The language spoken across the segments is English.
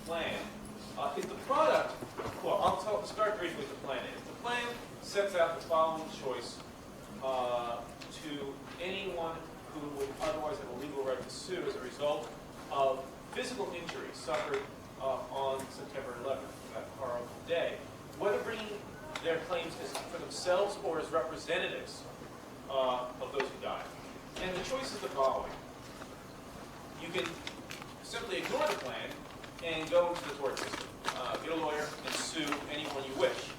plan is the product. Well, I'll start briefly with the plan is. The plan sets out the following choice to anyone who would otherwise have a legal right to sue as a result of physical injury suffered on September 11th, that horrible day, whether bringing their claims as for themselves or as representatives of those who died. And the choice is the following. You can simply ignore the plan and go into the tort system, get a lawyer, and sue anyone you wish.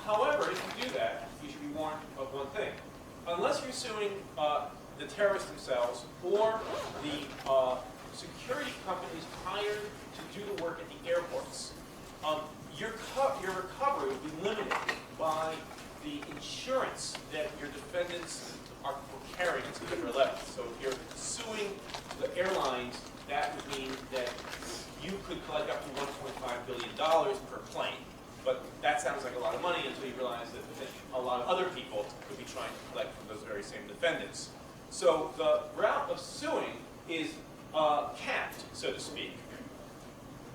However, if you do that, you should be warned of one thing. Unless you're suing the terrorists themselves or the security companies hired to do the work at the airports, your recovery will be limited by the insurance that your defendants are carrying on September 11th. So if you're suing the airlines, that would mean that you could collect up to $1.5 billion per plane. But that sounds like a lot of money until you realize that a lot of other people could be trying to collect from those very same defendants. So the route of suing is capped, so to speak.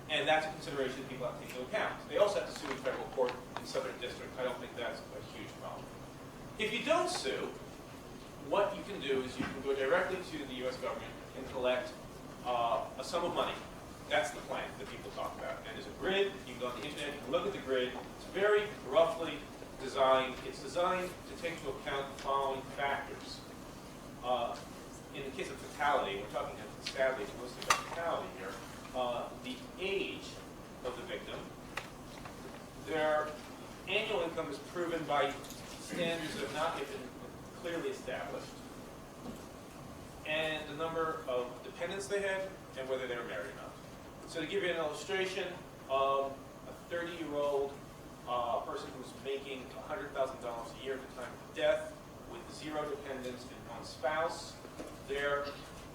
And that's a consideration that people have to take into account. They also have to sue in federal court in Southern District. I don't think that's a huge problem. If you don't sue, what you can do is you can go directly to the U.S. government and collect a sum of money. That's the plan that people talk about. And there's a grid. You can go on the internet. You can look at the grid. It's very roughly designed. It's designed to take into account the following factors. In the case of fatality, we're talking, sadly, mostly about fatality here. The age of the victim. Their annual income is proven by standards that have not yet been clearly established. And the number of dependents they had and whether they were married or not. So to give you an illustration, a 30-year-old person who's making $100,000 a year at the time of death with 0 dependents and 1 spouse, their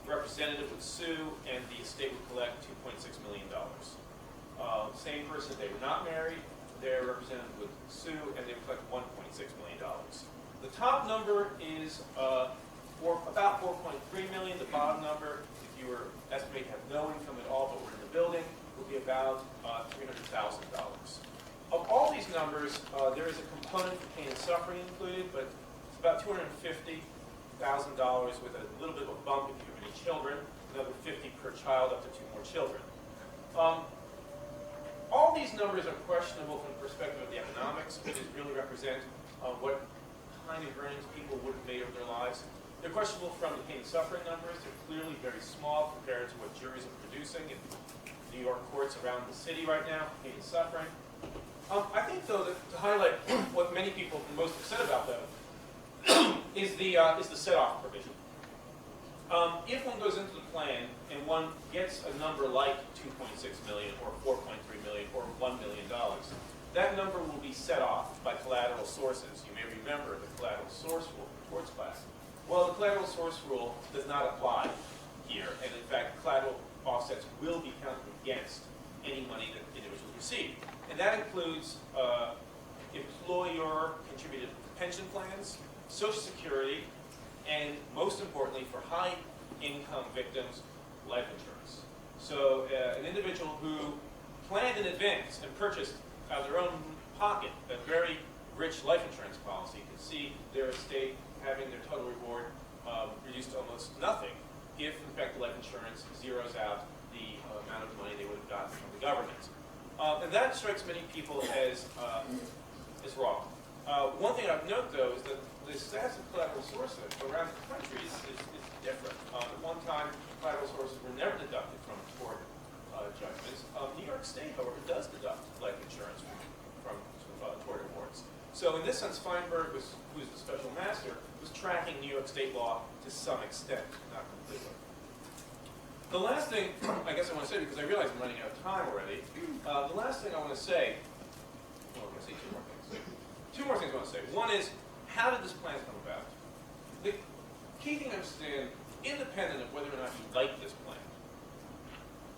representative would sue and the estate would collect $2.6 million. Same person, they were not married, their representative would sue and they would collect $1.6 million. The top number is about $4.3 million. The bottom number, if you were estimated to have no income at all but were in the building, would be about $300,000. Of all these numbers, there is a component for pain and suffering included, but it's about $250,000 with a little bit of a bump if you have any children, another $50,000 per child up to 2 more children. All these numbers are questionable from the perspective of the economics, which really represent what kind of earnings people would have made over their lives. They're questionable from the pain and suffering numbers. They're clearly very small compared to what juries are producing in New York courts around the city right now, pain and suffering. I think, though, that to highlight what many people are most upset about, though, is the set-off provision. If one goes into the plan and one gets a number like $2.6 million or $4.3 million or $1 million, that number will be set off by collateral sources. You may remember the collateral source rule in the torts class. Well, the collateral source rule does not apply here, and in fact, collateral offsets will be counted against any money that individuals receive. And that includes employer-contributed pension plans, Social Security, and most importantly, for high-income victims, life insurance. So an individual who planned in advance and purchased out of their own pocket a very rich life insurance policy can see their estate having their total reward reduced to almost nothing if, in fact, the life insurance zeroes out the amount of money they would have gotten from the government. And that strikes many people as wrong. One thing I've noted, though, is that the status of collateral sources around the country is different. At one time, collateral sources were never deducted from tort judgments. New York State, however, does deduct life insurance from tort awards. So in this sense, Feinberg, who's the special master, was tracking New York State law to some extent, not completely. The last thing I guess I want to say, because I realize I'm running out of time already, the last thing I want to say, well, I'm going to say 2 more things. 2 more things I want to say. One is, how did this plan come about? The key thing to understand, independent of whether or not you like this plan,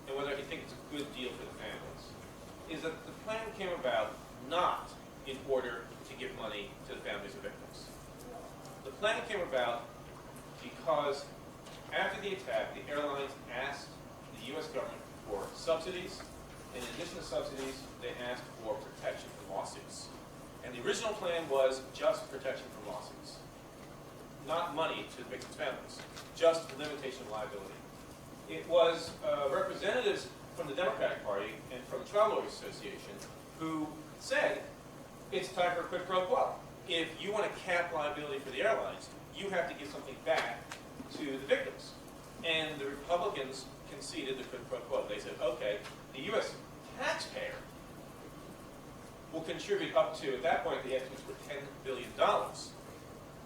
and whether you think it's a good deal for the families, is that the plan came about not in order to give money to the families of victims. The plan came about because after the attack, the airlines asked the U.S. government for subsidies and in addition to subsidies, they asked for protection from lawsuits. And the original plan was just protection from lawsuits. Not money to the victims' families, just limitation of liability. It was representatives from the Democratic Party and from the Trial Lawyers Association who said, it's time for a quid pro quo. If you want to cap liability for the airlines, you have to give something back to the victims. And the Republicans conceded the quid pro quo. They said, okay, the U.S. taxpayer will contribute up to, at that point, the estimates were $10 billion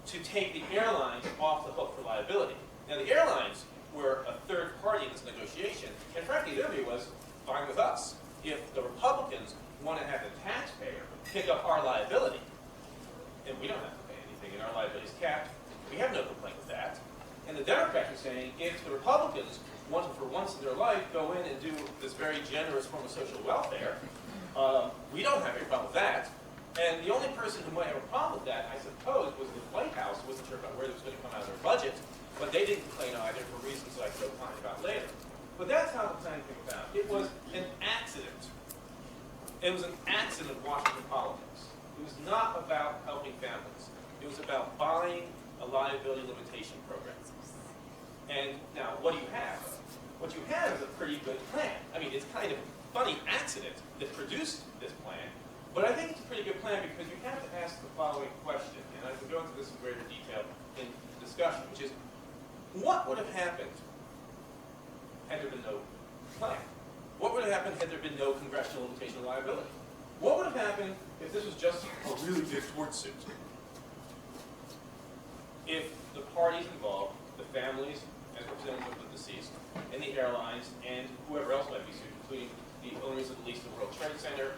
to take the airlines off the hook for liability. Now, the airlines were a third party in this negotiation, and frankly, their view was fine with us. If the Republicans want to have the taxpayer pick up our liability, and we don't have to pay anything, and our liability is capped, we have no complaint with that. And the Democrats are saying, if the Republicans want to, for once in their life, go in and do this very generous form of social welfare, we don't have any problem with that. And the only person who might have a problem with that, I suppose, was the White House. Wasn't sure about where it was going to come out of their budget, but they didn't complain either for reasons that I could opine about later. But that's how the plan came about. It was an accident. It was an accident of Washington politics. It was not about helping families. It was about buying a liability limitation program. And now, what do you have? What you have is a pretty good plan. I mean, it's kind of a funny accident that produced this plan, but I think it's a pretty good plan because you have to ask the following question, and I can go into this in greater detail in discussion, which is, what would have happened had there been no plan? What would have happened had there been no congressional limitation of liability? What would have happened if this was just a really big tort suit? If the parties involved, the families as representatives of the deceased, and the airlines, and whoever else might be sued, including the owners of the lease of the World Trade Center,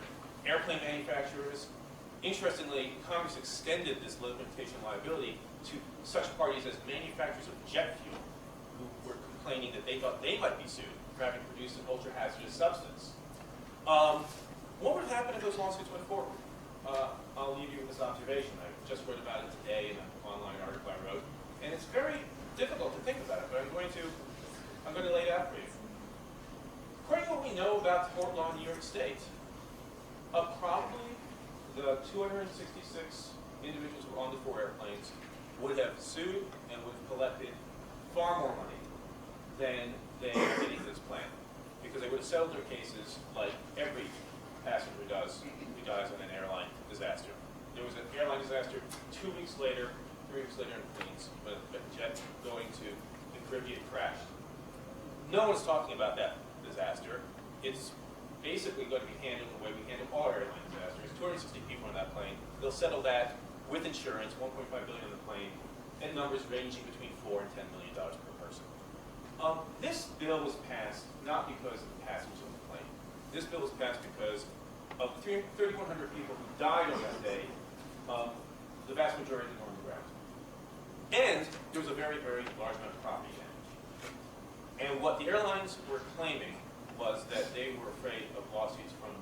airplane manufacturers. Interestingly, Congress extended this limitation of liability to such parties as manufacturers of jet fuel, who were complaining that they thought they might be sued for having produced an ultra-hazardous substance. What would happen if those lawsuits went forward? I'll leave you with this observation. I just wrote about it today in an online article I wrote, and it's very difficult to think about it, but I'm going to lay it out for you. According to what we know about tort law in New York State, probably the 266 individuals who were on the 4 airplanes would have sued and would have collected far more money than they did in this plan, because they would have settled their cases like every passenger does who dies on an airline disaster. There was an airline disaster 2 weeks later, 3 weeks later in Queens, when a jet going to the Caribbean crashed. No one's talking about that disaster. It's basically going to be handled the way we handle all airline disasters. 260 people on that plane. They'll settle that with insurance, $1.5 billion on the plane, and numbers ranging between $4 and $10 million per person. This bill was passed not because of the passengers on the plane. This bill was passed because of the 3,100 people who died on that day. The vast majority of them were on the ground. And there was a very, very large amount of property damage. And what the airlines were claiming was that they were afraid of lawsuits from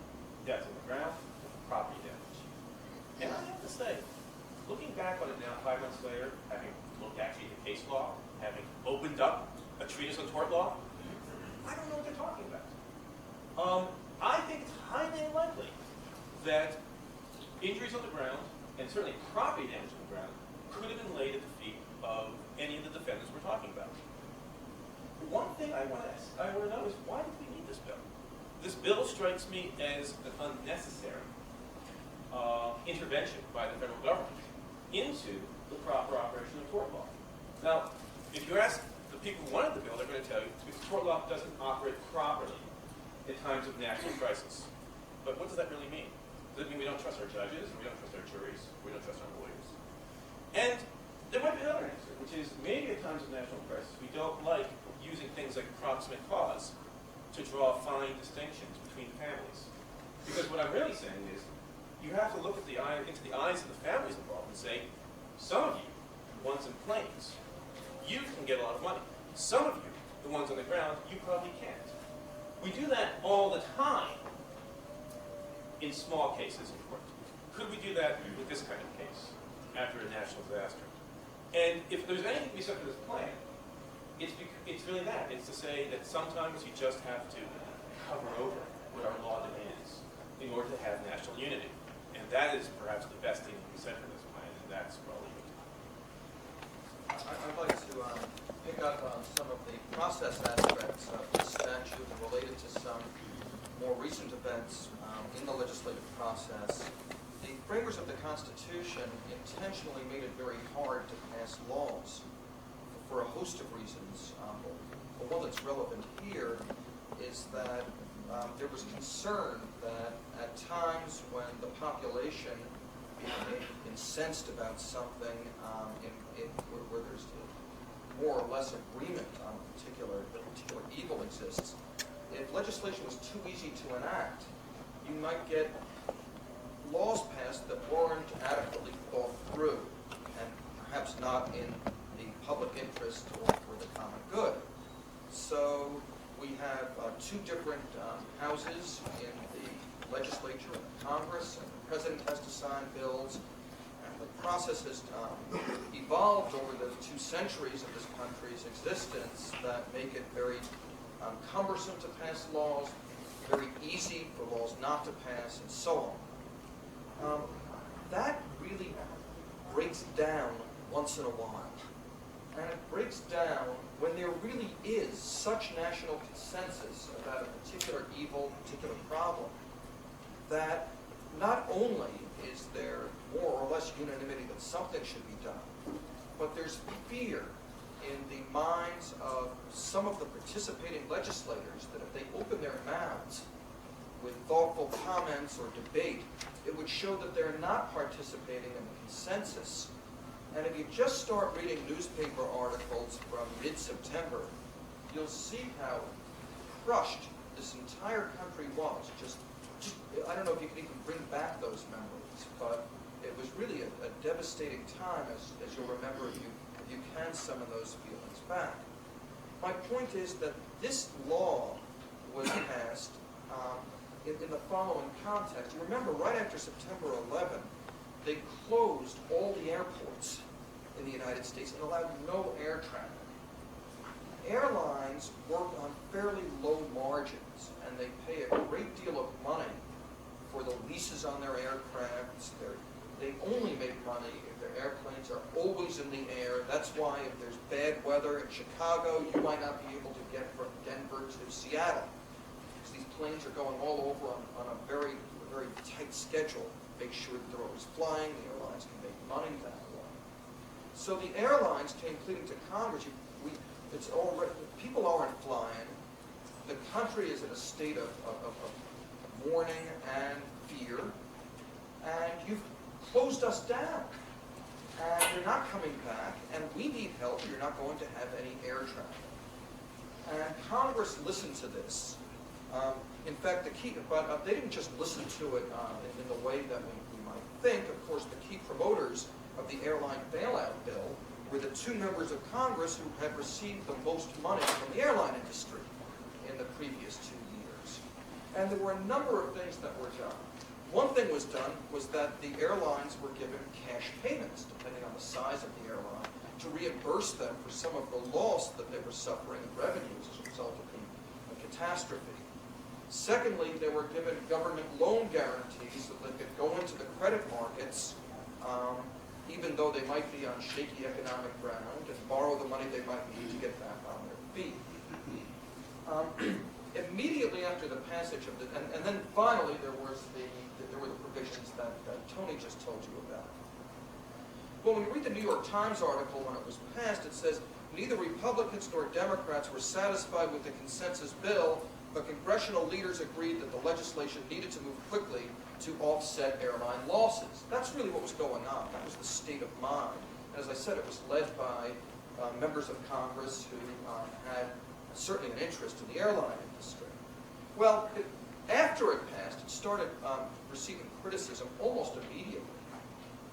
deaths on the ground and property damage. And I have to say, looking back on it now, 5 months later, having looked actually at the case law, having opened up a treatise on tort law, I don't know what they're talking about. I think it's highly unlikely that injuries on the ground, and certainly property damage on the ground, could have been laid at the feet of any of the defendants we're talking about. One thing I want to know is, why did we need this bill? This bill strikes me as an unnecessary intervention by the federal government into the proper operation of tort law. Now, if you ask the people who wanted the bill, they're going to tell you because tort law doesn't operate properly in times of national crisis. But what does that really mean? Does it mean we don't trust our judges, we don't trust our juries, we don't trust our lawyers? And there might be another answer, which is maybe at times of national crisis, we don't like using things like proximate cause to draw fine distinctions between families. Because what I'm really saying is, you have to look at into the eyes of the families involved and say, some of you, the ones in planes, you can get a lot of money. Some of you, the ones on the ground, you probably can't. We do that all the time in small cases in court. Could we do that with this kind of case after a national disaster? And if there's anything to be said for this plan, it's really that. It's to say that sometimes you just have to cover over what our law demands in order to have national unity. And that is perhaps the best thing to be said for this plan, and that's relevant. I'd like to pick up on some of the process aspects of the statute related to some more recent events in the legislative process. The framers of the Constitution intentionally made it very hard to pass laws for a host of reasons. But one that's relevant here is that there was concern that at times when the population became incensed about something where there's more or less agreement on a particular evil exists, if legislation was too easy to enact, you might get laws passed that weren't adequately thought through and perhaps not in the public interest or for the common good. So we have two different houses in the legislature and the Congress, and the President has to sign bills, and the process has evolved over the 2 centuries of this country's existence that make it very cumbersome to pass laws, very easy for laws not to pass, and so on. That really breaks down once in a while. And it breaks down when there really is such national consensus about a particular evil, particular problem, that not only is there more or less unanimity that something should be done, but there's fear in the minds of some of the participating legislators that if they open their mouths with thoughtful comments or debate, it would show that they're not participating in the consensus. And if you just start reading newspaper articles from mid-September, you'll see how crushed this entire country was. Just I don't know if you can even bring back those memories, but it was really a devastating time, as you'll remember if you can summon those feelings back. My point is that this law was passed in the following context. You remember, right after September 11, they closed all the airports in the United States and allowed no air traffic. Airlines work on fairly low margins, and they pay a great deal of money for the leases on their aircrafts. They only make money if their airplanes are always in the air. That's why if there's bad weather in Chicago, you might not be able to get from Denver to Seattle, because these planes are going all over on a very tight schedule. Make sure that they're always flying. The airlines can make money that way. So the airlines came pleading to Congress. It's already, people aren't flying. The country is in a state of mourning and fear, and you've closed us down, and you're not coming back, and we need help. You're not going to have any air traffic. And Congress listened to this. In fact, but they didn't just listen to it in the way that we might think. Of course, the key promoters of the airline bailout bill were the 2 members of Congress who had received the most money from the airline industry in the previous 2 years. And there were a number of things that were done. One thing was done was that the airlines were given cash payments, depending on the size of the airline, to reimburse them for some of the loss that they were suffering in revenues as a result of the catastrophe. Secondly, they were given government loan guarantees so that they could go into the credit markets, even though they might be on shaky economic ground, and borrow the money they might need to get back on their feet. Immediately after the passage of and then finally there were the provisions that Tony just told you about. Well, when you read the New York Times article when it was passed, it says, neither Republicans nor Democrats were satisfied with the consensus bill, but congressional leaders agreed that the legislation needed to move quickly to offset airline losses. That's really what was going on. That was the state of mind. And as I said, it was led by members of Congress who had certainly an interest in the airline industry. Well, after it passed, it started receiving criticism almost immediately.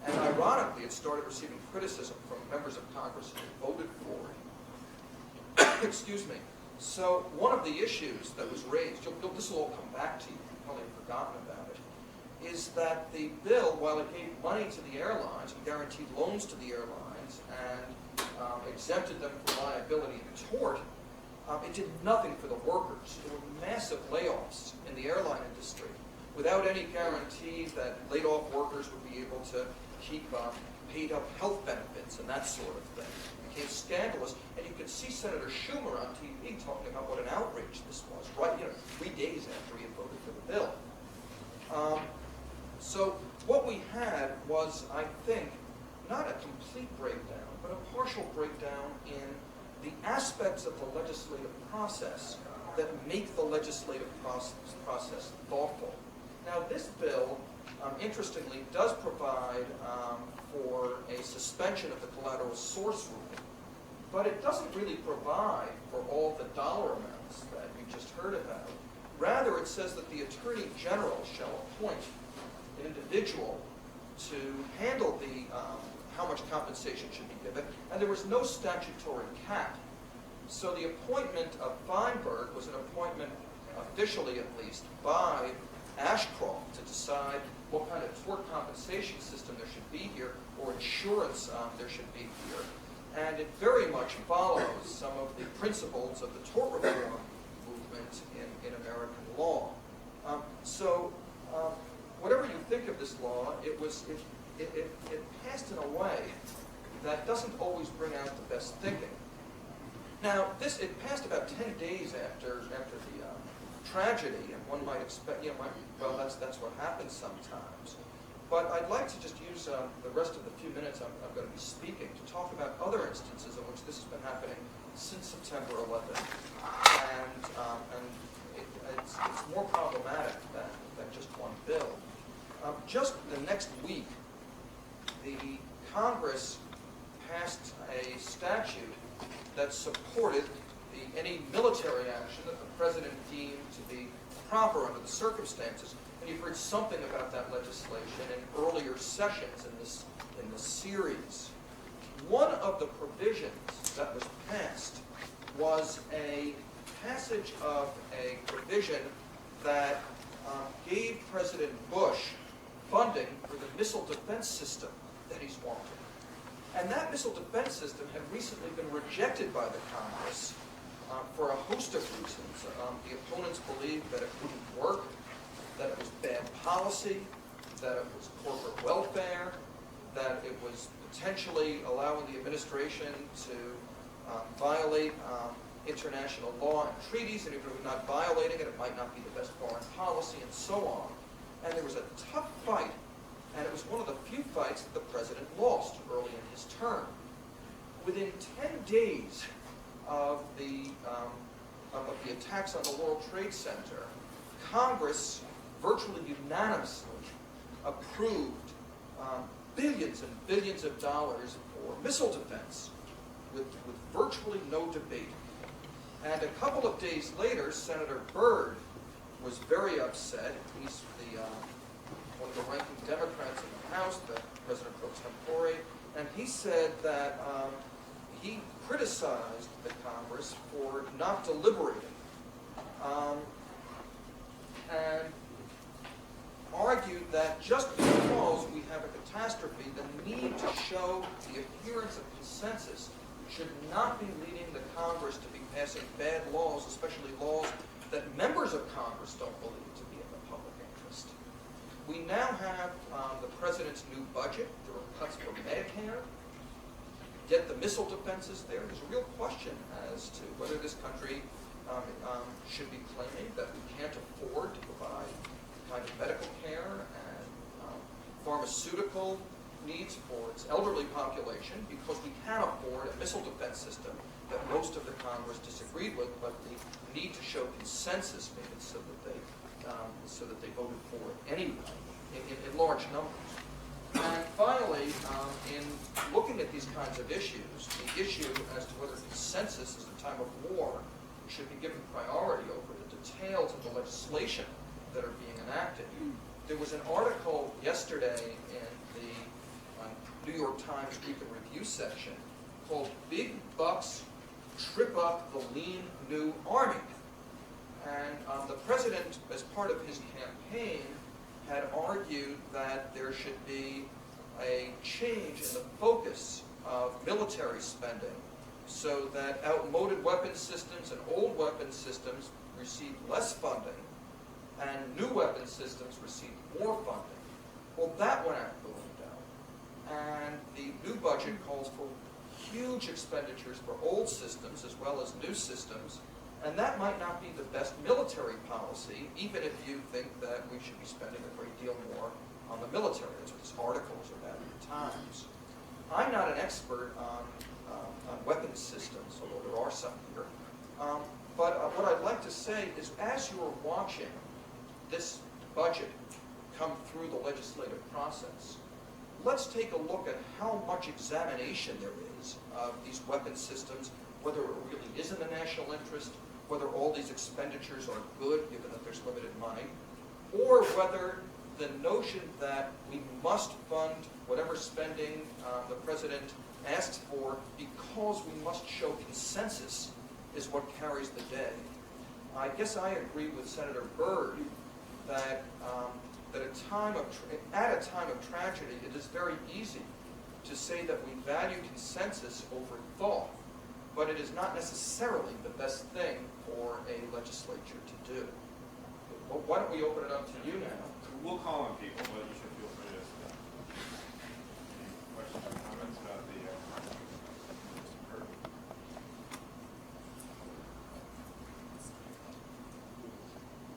And ironically, it started receiving criticism from members of Congress who voted for it. Excuse me. So one of the issues that was raised, this will all come back to you, you've probably forgotten about it, is that the bill, while it gave money to the airlines and guaranteed loans to the airlines and exempted them from liability and tort, It did nothing for the workers. There were massive layoffs in the airline industry without any guarantee that laid-off workers would be able to keep paid-up health benefits and that sort of thing. It became scandalous, and you could see Senator Schumer on TV talking about what an outrage this was, right? 3 days after he had voted for the bill. So what we had was, I think, not a complete breakdown, but a partial breakdown in the aspects of the legislative process that make the legislative process thoughtful. Now, this bill, interestingly, does provide for a suspension of the collateral source rule, but it doesn't really provide for all the dollar amounts that you just heard about. Rather, it says that the Attorney General shall appoint an individual to handle the how much compensation should be given, and there was no statutory cap. So the appointment of Feinberg was an appointment, officially at least, by Ashcroft to decide what kind of tort compensation system there should be here, or insurance there should be here. And it very much follows some of the principles of the tort reform movement in American law. Whatever you think of this law, it passed in a way that doesn't always bring out the best thinking. Now, it passed about 10 days after the tragedy, and one might expect, well, that's what happens sometimes. But I'd like to just use the rest of the few minutes I'm going to be speaking to talk about other instances in which this has been happening since September 11th, and it's more problematic than just one bill. Just the next week, the Congress passed a statute that supported any military action that the President deemed to be proper under the circumstances. And you've heard something about that legislation in earlier sessions in this series. One of the provisions that was passed was a passage of a provision that gave President Bush funding for the missile defense system that he's wanted. And that missile defense system had recently been rejected by the Congress for a host of reasons. The opponents believed that it wouldn't work, that it was bad policy, that it was corporate welfare, that it was potentially allowing the administration to violate international law and treaties, and if it was not violating it, it might not be the best foreign policy, and so on. And there was a tough fight, and it was one of the few fights that the President lost early in his term. Within 10 days of the attacks on the World Trade Center, Congress virtually unanimously approved billions and billions of dollars for missile defense with virtually no debate. And a couple of days later, Senator Byrd was very upset. He's one of the ranking Democrats in the House, the President pro tempore, and he said that he criticized the Congress for not deliberating and argued that just because we have a catastrophe, the need to show the appearance of consensus should not be leading the Congress to be passing bad laws, especially laws that members of Congress don't believe to be in the public interest. We now have the President's new budget. There are cuts for Medicare. Yet the missile defense is there. There's a real question as to whether this country should be claiming that we can't afford to provide the kind of medical care and pharmaceutical needs for its elderly population because we can't afford a missile defense system that most of the Congress disagreed with, but the need to show consensus made it so that they voted for it anyway in large numbers. And finally, in looking at these kinds of issues, the issue as to whether consensus is a time of war should be given priority over the details of the legislation that are being enacted. There was an article yesterday in the New York Times Week in Review section called "Big Bucks Trip Up the Lean New Army." And the President, as part of his campaign, had argued that there should be a change in the focus of military spending so that outmoded weapon systems and old weapon systems receive less funding and new weapon systems receive more funding. Well, that went out the window. And the new budget calls for huge expenditures for old systems as well as new systems, and that might not be the best military policy, even if you think that we should be spending a great deal more on the military. That's what this article is about in the Times. I'm not an expert on weapons systems, although there are some here. But what I'd like to say is, as you are watching this budget come through the legislative process, let's take a look at how much examination there is of these weapon systems, whether it really is in the national interest, whether all these expenditures are good, given that there's limited money, or whether the notion that we must fund whatever spending the president asks for because we must show consensus is what carries the day. I guess I agree with Senator Byrd that at a time of tragedy, it is very easy to say that we value consensus over thought, but it is not necessarily the best thing for a legislature to do. Well, why don't we open it up to you now? We'll call on people, but you should feel free to any questions or comments about the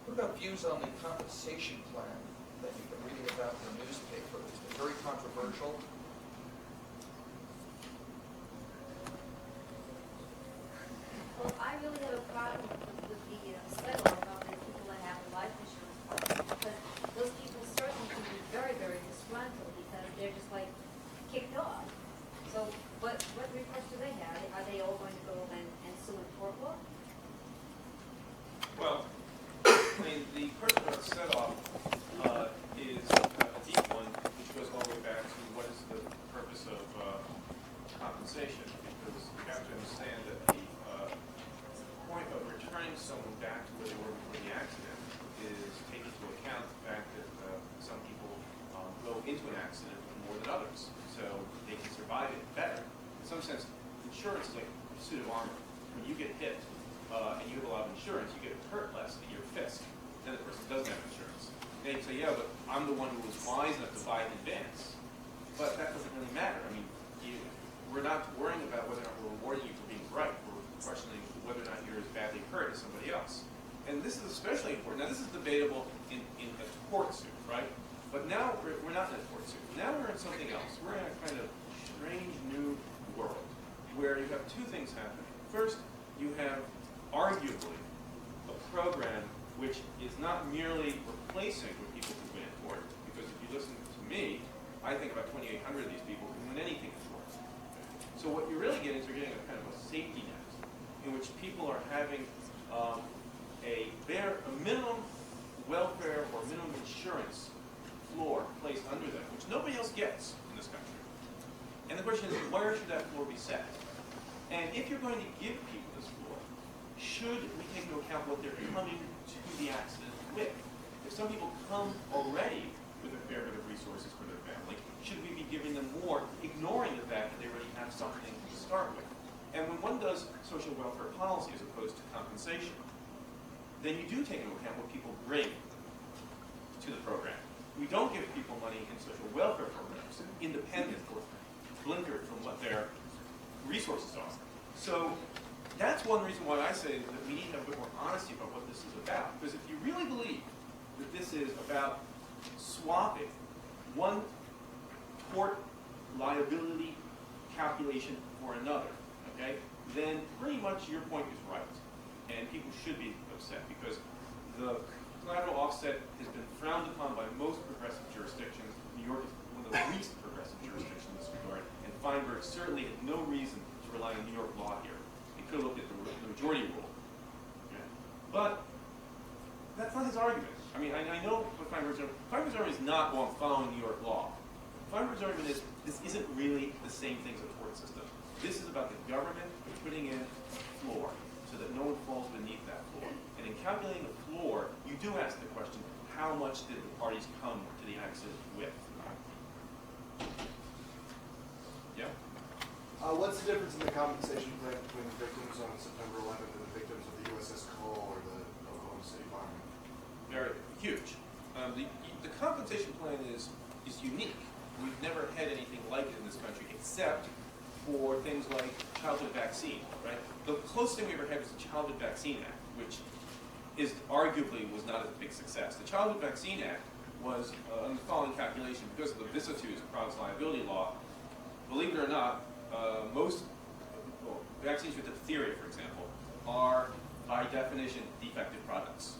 What about views on the compensation plan that you've been reading about in the newspaper? It's been very controversial. Well, I really have a problem with the settle about the people that have the life insurance policy, because those people certainly can be very, very disgruntled because they're just like kicked off. So what recourse do they have? Are they all going to go and sue in tort law? Well, I mean, the question about set-off is a deep one, which goes all the way back to what is the purpose of compensation, because you have to understand that the point of returning someone back to where they were before the accident is taking into account the fact that some people go into an accident more than others, so they can survive it better. In some sense, insurance is like a suit of armor. When you get hit and you have a lot of insurance, you get hurt less in your fist than the person who doesn't have insurance. And you say, yeah, but I'm the one who was wise enough to buy it in advance. But that doesn't really matter. I mean, we're not worrying about whether or not we're rewarding you for being right. We're questioning whether or not you're as badly hurt as somebody else. And this is especially important. Now, this is debatable in a tort suit, right? But now we're not in a tort suit. Now we're in something else. We're in a kind of strange new world where you have two things happening. First, you have arguably a program which is not merely replacing what people can win in tort, because if you listen to me, I think about 2,800 of these people can win anything in tort. So what you're really getting is you're getting a kind of a safety net in which people are having a minimum welfare or minimum insurance floor placed under them, which nobody else gets in this country. And the question is, where should that floor be set? And if you're going to give people this floor, should we take into account what they're coming to the accident with? If some people come already with a fair bit of resources for their family, should we be giving them more, ignoring the fact that they already have something to start with? And when one does social welfare policy as opposed to compensation, then you do take into account what people bring to the program. We don't give people money in social welfare programs, independent or blinkered from what their resources are. So that's one reason why I say that we need to have a bit more honesty about what this is about. Because if you really believe that this is about swapping one tort liability calculation for another, okay, then pretty much your point is right. And people should be upset because the collateral offset has been frowned upon by most progressive jurisdictions. New York is one of the least progressive jurisdictions in this regard, and Feinberg certainly had no reason to rely on New York law here. He could have looked at the majority rule. Okay. But that's not his argument. I mean, I know what Feinberg's argument is. Feinberg's argument is not, well, I'm following New York law. Feinberg's argument is, this isn't really the same thing as a tort system. This is about the government putting in a floor so that no one falls beneath that floor. And in calculating the floor, you do ask the question, how much did the parties come to the accident with? Yeah? What's the difference in the compensation plan between the victims on September 11th and the victims of the USS Cole or the Oklahoma City bombing? Very huge. The compensation plan is unique. We've never had anything like it in this country, except for things like childhood vaccine, right? The closest thing we ever had was the Childhood Vaccine Act, which arguably was not a big success. The Childhood Vaccine Act was, on the following calculation, because of the vicissitudes of products liability law, believe it or not, most vaccines with diphtheria, for example, are by definition defective products.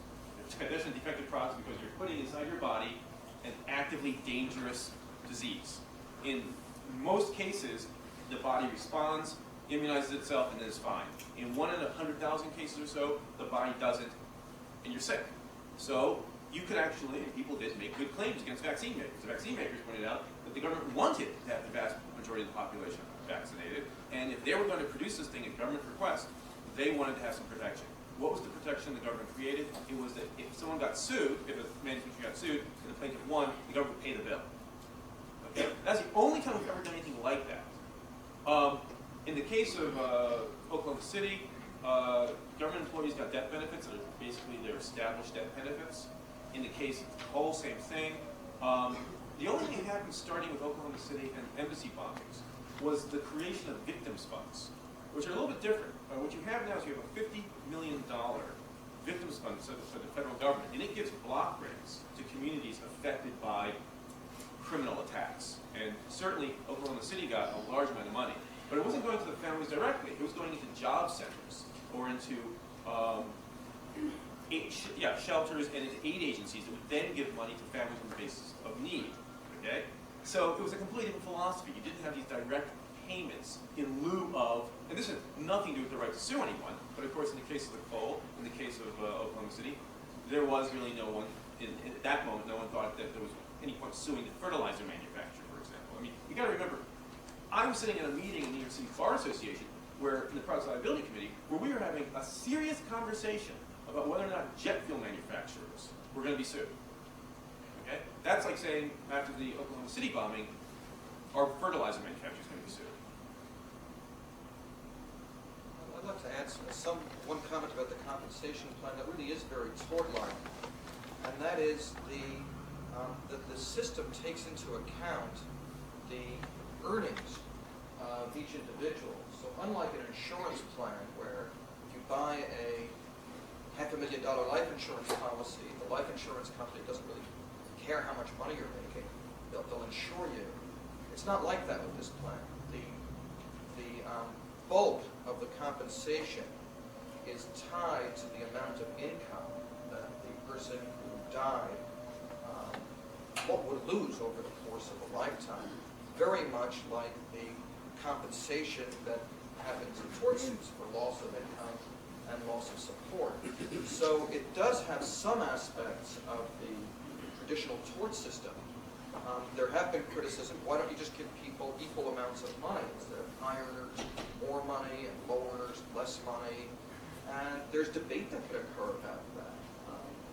By definition defective products because you're putting inside your body an actively dangerous disease. In most cases, the body responds, immunizes itself, and then is fine. In 1 in 100,000 cases or so, the body doesn't, and you're sick. So you could actually, and people did, make good claims against vaccine makers. The vaccine makers pointed out that the government wanted to have the vast majority of the population vaccinated, and if they were going to produce this thing at government request, they wanted to have some protection. What was the protection the government created? It was that if someone got sued, if a manufacturer got sued, and the plaintiff won, the government would pay the bill. Okay? That's the only time we've ever done anything like that. In the case of Oklahoma City, government employees got death benefits that are basically their established death benefits. In the case of Cole, same thing. The only thing that happened starting with Oklahoma City and embassy bombings was the creation of victims funds, which are a little bit different. What you have now is you have a $50 million victims fund for the federal government, and it gives block grants to communities affected by criminal attacks. And certainly Oklahoma City got a large amount of money, but it wasn't going to the families directly. It was going into job centers or into shelters and into aid agencies that would then give money to families on the basis of need. Okay? So it was a completely different philosophy. You didn't have these direct payments in lieu of, and this has nothing to do with the right to sue anyone, but of course in the case of the coal, in the case of Oklahoma City, there was really no one, at that moment, no one thought that there was any point suing the fertilizer manufacturer, for example. I mean, you gotta remember, I was sitting in a meeting in the New York City Bar Association, where, in the Products Liability Committee, where we were having a serious conversation about whether or not jet fuel manufacturers were gonna be sued. Okay? That's like saying, after the Oklahoma City bombing, our fertilizer manufacturer is going to be sued. I'd like to add one comment about the compensation plan that really is very tort-like, and that is the system takes into account the earnings of each individual. So unlike an insurance plan where if you buy a $500,000 life insurance policy, the life insurance company doesn't really care how much money you're making. They'll insure you. It's not like that with this plan. The bulk of the compensation is tied to the amount of income that the person who died would lose over the course of a lifetime. Very much like the compensation that happens in tort suits for loss of income and loss of support. So it does have some aspects of the traditional tort system. There have been criticism, why don't you just give people equal amounts of money? Is there high earners more money and low earners less money? And there's debate that could occur about that.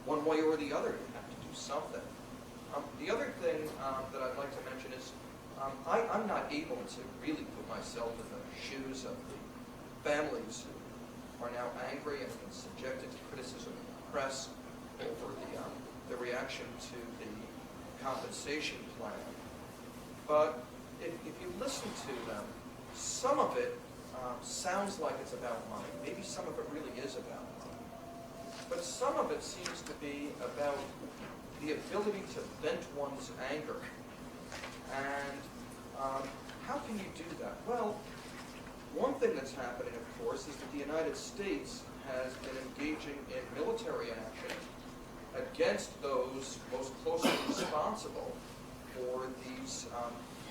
One way or the other, you have to do something. The other thing that I'd like to mention is I'm not able to really put myself in the shoes of the families who are now angry and have been subjected to criticism in the press over the reaction to the compensation plan. But if you listen to them, some of it sounds like it's about money. Maybe some of it really is about money. But some of it seems to be about the ability to vent one's anger. And how can you do that? Well, one thing that's happening, of course, is that the United States has been engaging in military action against those most closely responsible for these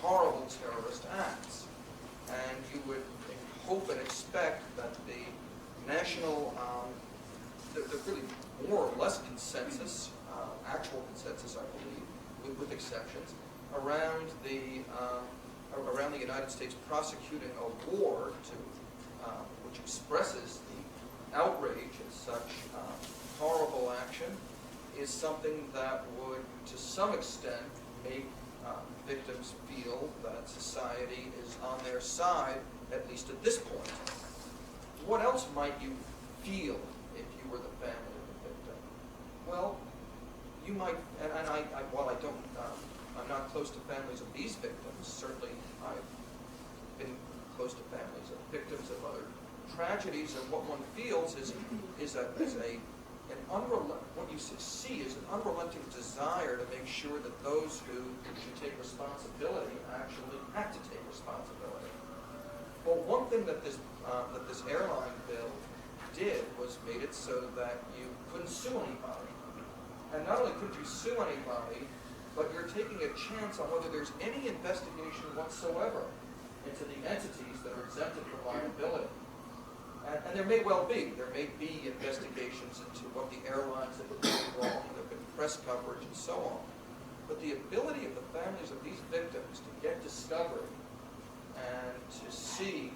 horrible terrorist acts. And you would hope and expect that the national, there's really more or less consensus, actual consensus, I believe, with exceptions, around the United States prosecuting a war which expresses the outrage at such horrible action, is something that would, to some extent, make victims feel that society is on their side at least at this point. What else might you feel if you were the family of the victim? Well, you might, and while I don't, I'm not close to families of these victims, certainly I've been close to families of victims of other tragedies, and what one feels is what you see is an unrelenting desire to make sure that those who should take responsibility actually have to take responsibility. Well, one thing that this airline bill did was made it so that you couldn't sue anybody. And not only couldn't you sue anybody, but you're taking a chance on whether there's any investigation whatsoever into the entities that are exempted from liability. And there may well be. There may be investigations into what the airlines have been doing wrong, there have been press coverage and so on. But the ability of the families of these victims to get discovery and to see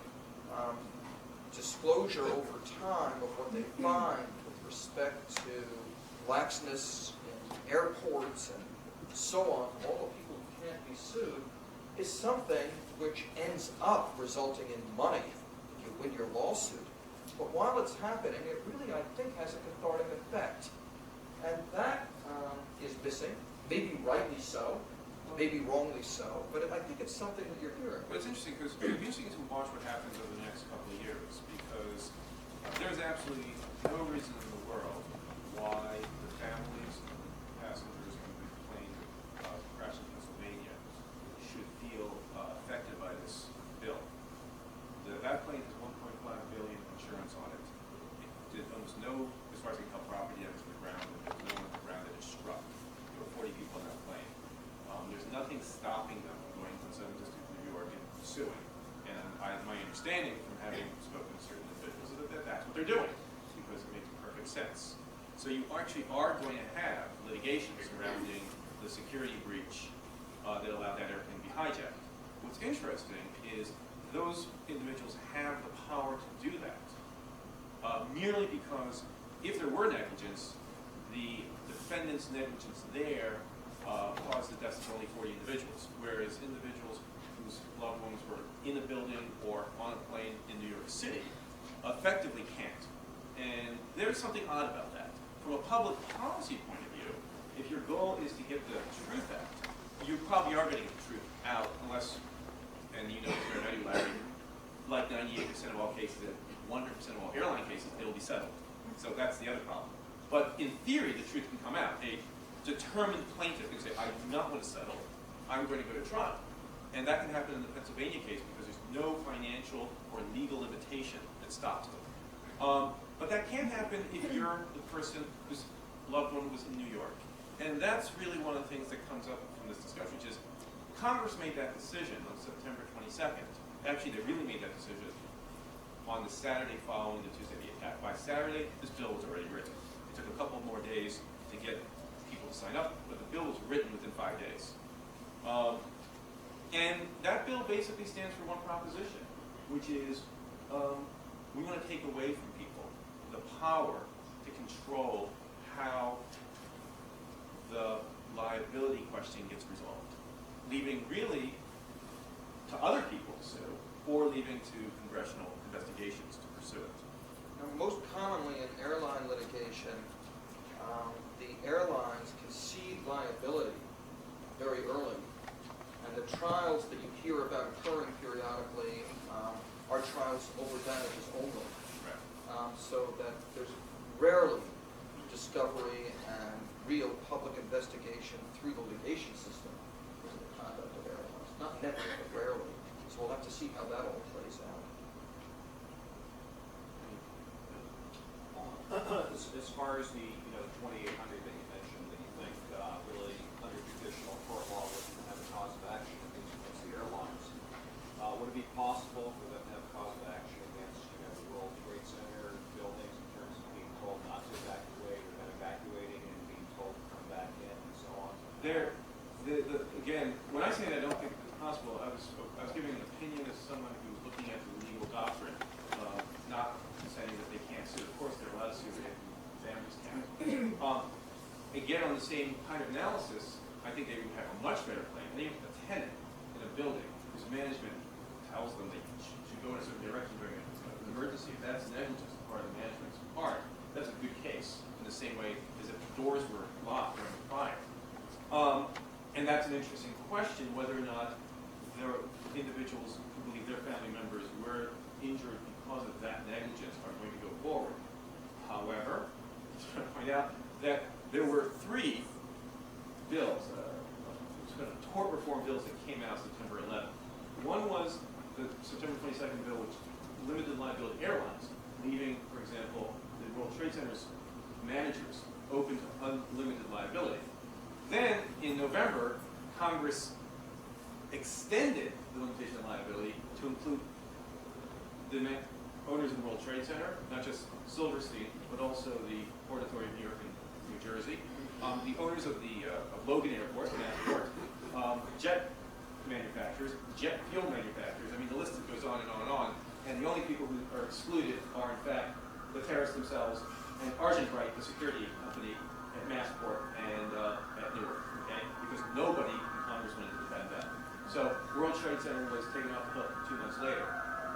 disclosure over time of what they find with respect to laxness in airports and so on, all the people who can't be sued, is something which ends up resulting in money if you win your lawsuit. But while it's happening, it really, I think, has a cathartic effect. And that is missing, maybe rightly so, maybe wrongly so, but I think it's something that you're hearing. But it's interesting because it'll be interesting to watch what happens over the next couple of years, because there's absolutely no reason in the world why the families of passengers who complained of crash in Pennsylvania should feel affected by this bill. That plane has $1.5 billion insurance on it. It did almost no, as far as I can tell, property damage to the ground. There was no one on the ground that it struck. There were 40 people on that plane. There's nothing stopping them from going from Southern District of New York and suing. And my understanding from having spoken to certain individuals is that that's what they're doing, because it makes perfect sense. So you actually are going to have litigation surrounding the security breach that allowed that airplane to be hijacked. What's interesting is those individuals have the power to do that, merely because if there were negligence, the defendant's negligence there caused the deaths of only 40 individuals, whereas individuals whose loved ones were in a building or on a plane in New York City effectively can't. And there's something odd about that. From a public policy point of view, if your goal is to get the truth out, you probably are going to get the truth out, unless, and you know this very well, Larry, like 98% of all cases, and 100% of all airline cases, it'll be settled. So that's the other problem. But in theory, the truth can come out. A determined plaintiff can say, I do not want to settle, I'm going to go to trial. And that can happen in the Pennsylvania case because there's no financial or legal limitation that stops them. But that can happen if you're the person whose loved one was in New York. And that's really one of the things that comes up from this discussion, which is Congress made that decision on September 22nd. Actually, they really made that decision on the Saturday following the Tuesday attack. By Saturday, this bill was already written. It took a couple more days to get people to sign up, but the bill was written within 5 days. And that bill basically stands for one proposition, which is we want to take away from people the power to control how the liability question gets resolved, leaving really to other people to sue, or leaving to congressional investigations to pursue it. Now, most commonly in airline litigation, the airlines concede liability very early, and the trials that you hear about occurring periodically are trials over damages only. Right. So that there's rarely discovery and real public investigation through the litigation system into the conduct of airlines. Not never, but rarely. So we'll have to see how that all plays out. As far as the 2800 that you mentioned, that you think really under traditional court law wouldn't have a cause of action against the airlines, would it be possible for them to have a cause of action against the World Trade Center buildings in terms of being told not to evacuate or then evacuating and being told to come back in and so on? Again, when I say that I don't think it's possible, I was giving an opinion as someone who's looking at the legal doctrine, not saying that they can't sue. Of course, they're allowed to sue if families can. Again, on the same kind of analysis, I think they would have a much better claim. They have a tenant in a building whose management tells them they do go in a certain direction during an emergency, if that's negligence on the part of the management's part, that's a good case, in the same way as if the doors were locked during the fire. And that's an interesting question, whether or not there are individuals who believe their family members were injured because of that negligence are going to go forward. However, I'm trying to point out that there were 3 bills, tort reform bills that came out September 11th. One was the September 22nd bill, which limited liability airlines, leaving, for example, the World Trade Center's managers open to unlimited liability. Then, in November, Congress extended the limitation of liability to include the owners of the World Trade Center, not just Silverstein, but also the Port Authority of New York and New Jersey, the owners of the Logan Airport, Massport, jet manufacturers, jet fuel manufacturers. I mean, the list goes on and on and on. And the only people who are excluded are, in fact, the terrorists themselves and Argent Bright, the security company at Massport and at Newark, okay? Because nobody in Congress wanted to defend that. So World Trade Center was taken off the hook 2 months later.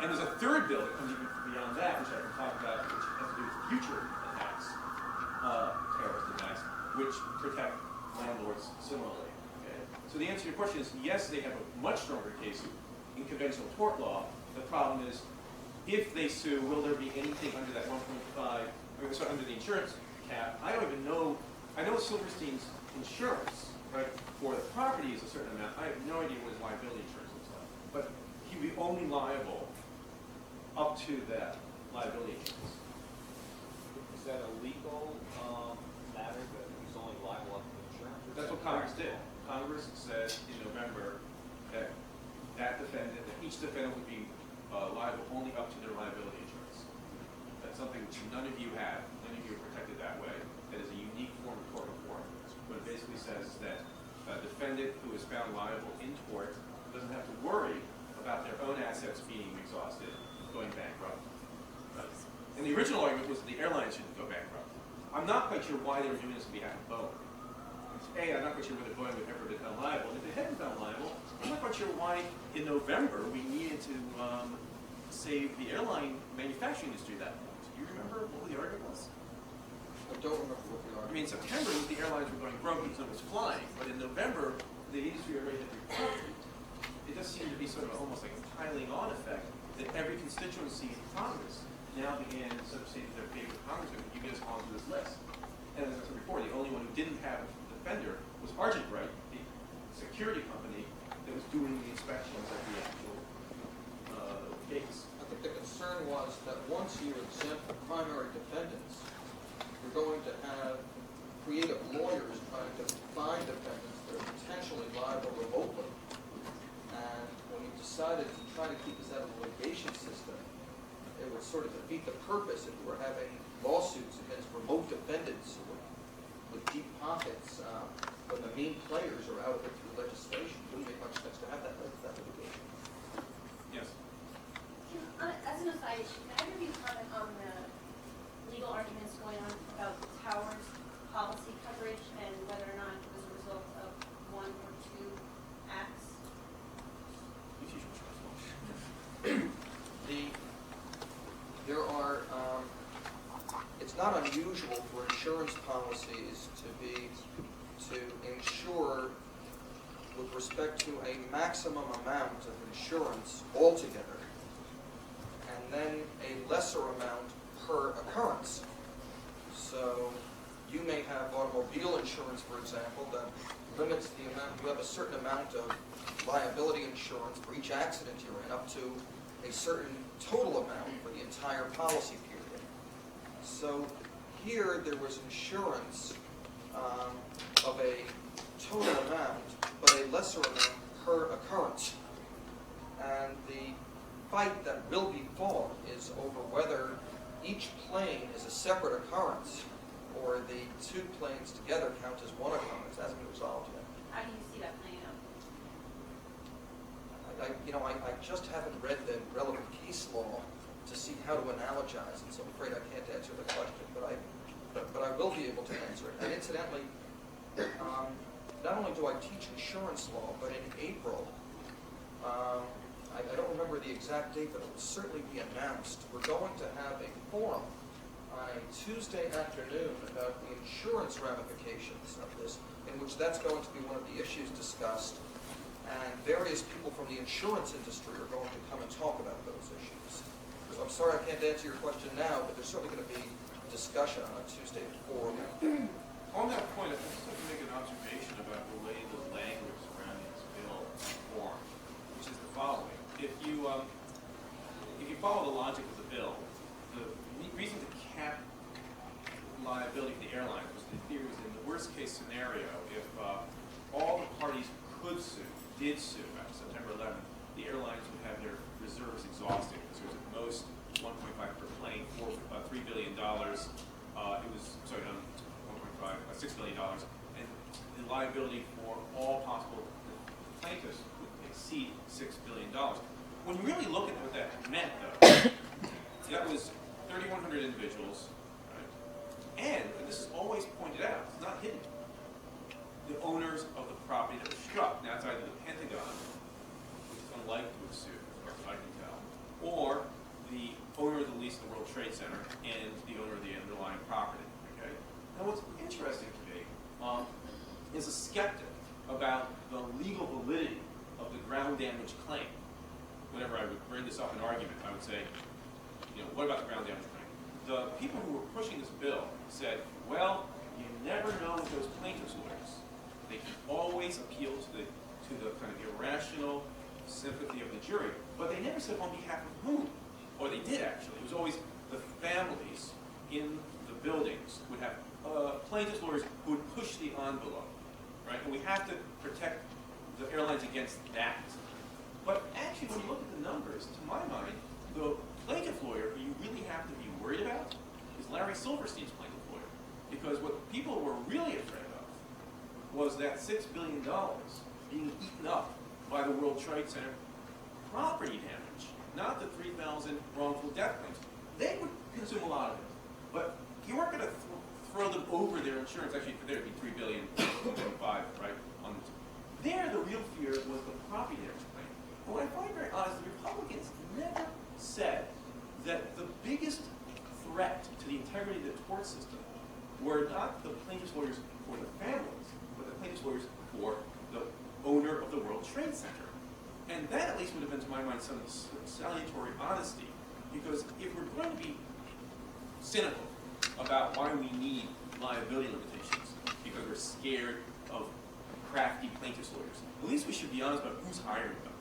And there's a 3rd bill that comes even beyond that, which I can talk about, which has to do with future attacks, terrorist attacks, which protect landlords similarly. Okay? So the answer to your question is, yes, they have a much stronger case in conventional tort law. The problem is, if they sue, will there be anything under that 1.5, sorry, under the insurance cap? I don't even know. I know Silverstein's insurance, right, for the property is a certain amount. I have no idea what his liability insurance looks like. But he'd be only liable up to that liability insurance. Is that a legal matter that he's only liable up to insurance? That's what Congress did. Congress said in November that each defendant would be liable only up to their liability insurance. That's something which none of you have. None of you are protected that way. That is a unique form of tort reform. What it basically says is that a defendant who is found liable in tort doesn't have to worry about their own assets being exhausted, going bankrupt. And the original argument was that the airlines shouldn't go bankrupt. I'm not quite sure why they were doing this on behalf of Boeing. I'm not quite sure whether Boeing would ever been found liable. And if they hadn't found liable, I'm not quite sure why in November we needed to save the airline manufacturing industry that much. Do you remember what the argument was? I don't remember what the I argument. mean, in September, the airlines were going broke because no one was flying. But in November, the industry already had recovered. It just seemed to be sort of almost like a piling on effect that every constituency in Congress now began sort of saying to their favorite congressman, you get us onto this list. And as I said before, the only one who didn't have a defender was Argent Bright, the security company that was doing the inspections of the actual case. I think the concern was that once you exempt the primary defendants, you're going to have creative lawyers trying to find defendants that are potentially liable remotely. And when you decided to try to keep this out of the litigation system, it would sort of defeat the purpose if you were having lawsuits against remote defendants with deep pockets when the main players are out of it through legislation. It wouldn't make much sense to have that litigation. Yes. As an aside, can either of you comment on the legal arguments going on about towers policy coverage and whether or not it was a result of 1 or 2 acts? There are, it's not unusual for insurance policies to insure with respect to a maximum amount of insurance altogether, and then a lesser amount per occurrence. So you may have automobile insurance, for example, that limits the amount, you have a certain amount of liability insurance for each accident you're in, up to a certain total amount for the entire policy period. So here there was insurance of a total amount, but a lesser amount per occurrence. And the fight that will be fought is over whether each plane is a separate occurrence or the 2 planes together count as one occurrence. That hasn't been resolved yet. How do you see that playing out? I just haven't read the relevant case law to see how to analogize it, so I'm afraid I can't answer the question, but I will be able to answer it. And incidentally, not only do I teach insurance law, but in April, I don't remember the exact date, but it will certainly be announced. We're going to have a forum on a Tuesday afternoon about the insurance ramifications of this, in which that's going to be one of the issues discussed, and various people from the insurance industry are going to come and talk about those issues. So I'm sorry I can't answer your question now, but there's certainly going to be discussion on a Tuesday forum. On that point, I'd just like to make an observation about the way the language surrounding this bill is formed, which is the following. If you follow the logic of the bill, the reason to cap liability for the airlines was the theory was in the worst case scenario, if all the parties could sue, did sue after September 11th, the airlines would have their reserves exhausted because there was at most 1.5 per plane, $3 billion. It was, sorry, 1.5, $6 billion, and the liability for all possible plaintiffs would exceed $6 billion. When you really look at what that meant, though, that was 3,100 individuals, right? And this is always pointed out, it's not hidden, the owners of the property that was struck. Now, it's either the Pentagon, which is unlikely to have sued, as far as I can tell, or the owner of the lease of the World Trade Center and the owner of the underlying property. Okay. Now, what's interesting to me is a skeptic about the legal validity of the ground damage claim. Whenever I would bring this up in argument, I would say, what about the ground damage claim? The people who were pushing this bill said, well, you never know with those plaintiffs' lawyers. They can always appeal to the kind of irrational sympathy of the jury, but they never said on behalf of whom. Or they did, actually. It was always the families in the buildings would have plaintiffs' lawyers who would push the envelope, right? And we have to protect the airlines against that. But actually, when you look at the numbers, to my mind, the plaintiff lawyer who you really have to be worried about is Larry Silverstein's plaintiff lawyer. Because what people were really afraid of was that $6 billion being eaten up by the World Trade Center property damage, not the 3,000 wrongful death claims. They would consume a lot of it. But you weren't going to throw them over their insurance. Actually, for there, it'd be $3 billion, 1.5, right? There, the real fear was the property damage claim. But what I find very odd is the Republicans never said that the biggest threat to the integrity of the tort system were not the plaintiff's lawyers for the families, but the plaintiff's lawyers for the owner of the World Trade Center. And that at least would have been, to my mind, some salutary honesty, because if we're going to be cynical about why we need liability limitations, because we're scared of crafty plaintiff's lawyers, at least we should be honest about who's hiring them.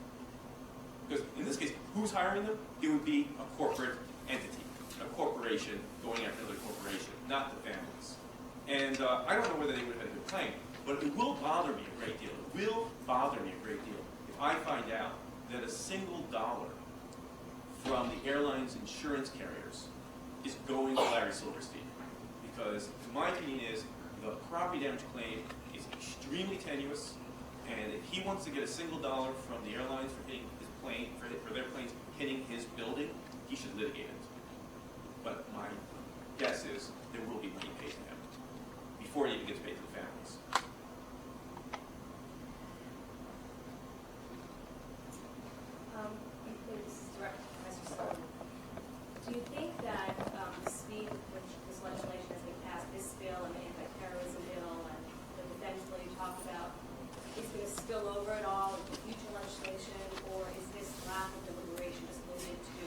Because in this case, who's hiring them? It would be a corporate entity, a corporation going after another corporation, not the families. And I don't know whether they would have had a good claim, but it will bother me a great deal. It will bother me a great deal if I find out that a single dollar from the airline's insurance carriers is going to Larry Silverstein. Because my opinion is the property damage claim is extremely tenuous, and if he wants to get a single dollar from the airlines for hitting his plane, for their planes hitting his building, he should litigate it. But my guess is there will be money paid to him before it even gets paid to the families. This is direct to Professor Sullivan. Do you think that the speed with which this legislation has been passed, this bill and the anti-terrorism bill and the defense bill you talked about, is going to spill over at all into future legislation, or is this lack of deliberation just limited to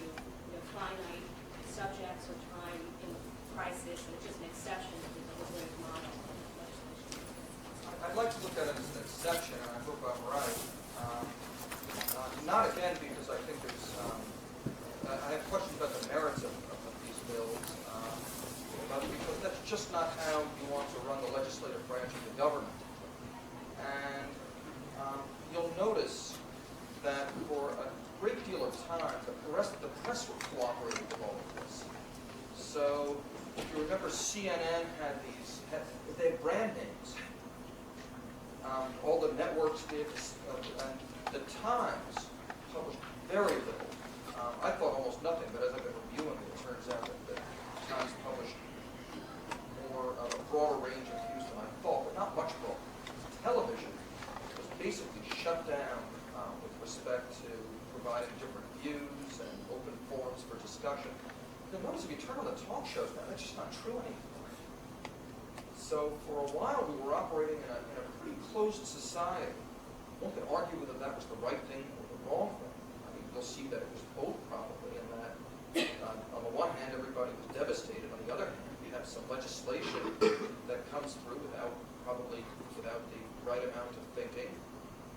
finite subjects or time in the crisis, and it's just an exception to the deliberative model of legislation? I'd like to look at it as an exception, and I hope I'm right. Not again because I think there's, I have questions about the merits of these bills, but because that's just not how you want to run the legislative branch of the government. And you'll notice that for a great deal of time, the press were cooperating with all of this. So if you remember, CNN had they had brand names. All the networks did, and the Times published very little. I thought almost nothing, but as I've been reviewing it, it turns out that the Times published more of a broader range of views than I thought, but not much broader. Television was basically shut down with respect to providing different views and open forums for discussion. You'll notice if you turn on the talk shows now, that's just not true anymore. So for a while, we were operating in a pretty closed society. One could argue whether that was the right thing or the wrong thing. I mean, you'll see that it was both probably, in that on the one hand, everybody was devastated. On the other hand, we have some legislation that comes through probably without the right amount of thinking,